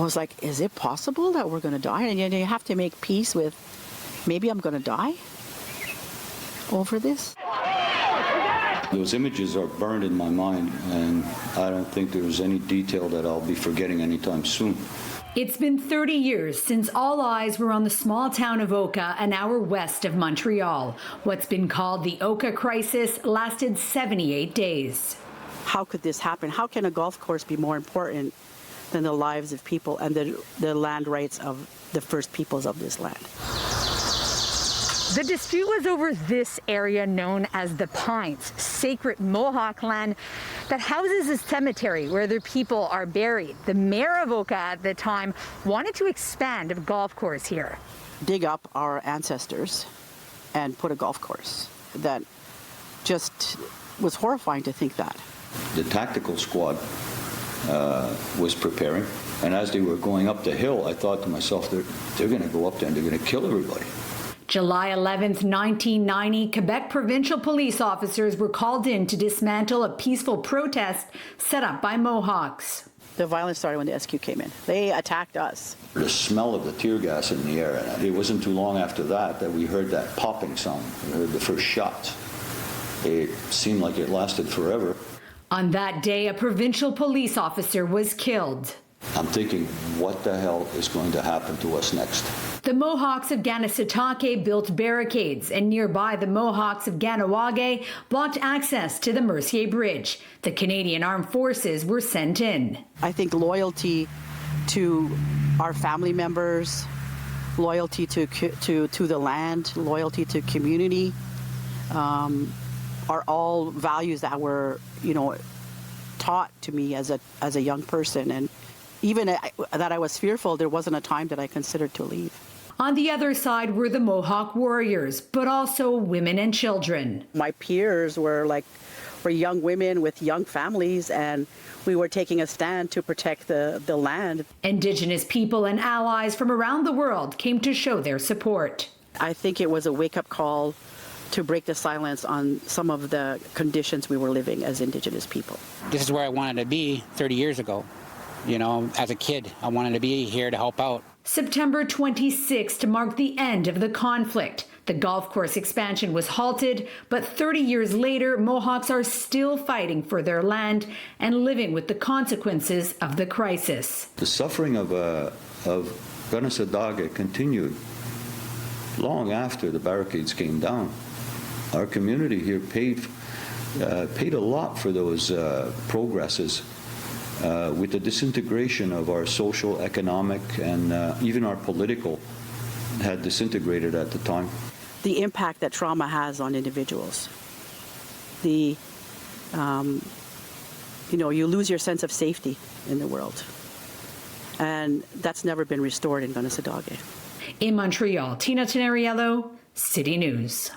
was like, is it possible that we're going to die? And you have to make peace with, maybe I'm going to die over this. Those images are burned in my mind, and I don't think there's any detail that I'll be forgetting anytime soon. It's been 30 years since all eyes were on the small town of Oka, an hour west of Montreal. What's been called the Oka Crisis lasted 78 days. How could this happen? How can a golf course be more important than the lives of people and the land rights of the first peoples of this land? The dispute was over this area known as the Pines, sacred Mohawk land that houses a cemetery where their people are buried. The mayor of Oka at the time wanted to expand a golf course here. Dig up our ancestors and put a golf course. That just was horrifying to think that. The tactical squad was preparing, and as they were going up the hill, I thought to myself, they're going to go up there and they're going to kill everybody. July 11th, 1990, Quebec provincial police officers were called in to dismantle a peaceful protest set up by Mohawks. The violence started when the SQ came in. They attacked us. The smell of the tear gas in the air, and it wasn't too long after that we heard that popping sound. We heard the first shots. It seemed like it lasted forever. On that day, a provincial police officer was killed. I'm thinking, what the hell is going to happen to us next? The Mohawks of Ganasatake built barricades, and nearby the Mohawks of Ganawage blocked access to the Mercier Bridge. The Canadian Armed Forces were sent in. I think loyalty to our family members, loyalty to the land, loyalty to community, are all values that were, taught to me as a young person. And even that I was fearful, there wasn't a time that I considered to leave. On the other side were the Mohawk warriors, but also women and children. My peers were young women with young families, and we were taking a stand to protect the land. Indigenous people and allies from around the world came to show their support. I think it was a wake-up call to break the silence on some of the conditions we were living as Indigenous people. This is where I wanted to be 30 years ago. As a kid, I wanted to be here to help out. September 26 to mark the end of the conflict. The golf course expansion was halted, but 30 years later, Mohawks are still fighting for their land and living with the consequences of the crisis. The suffering of Ganasatake continued long after the barricades came down. Our community here paid a lot for those progresses. With the disintegration of our social, economic, and even our political had disintegrated at the time. The impact that trauma has on individuals. You lose your sense of safety in the world. And that's never been restored in Ganasatake. In Montreal, Tenneriello, City News.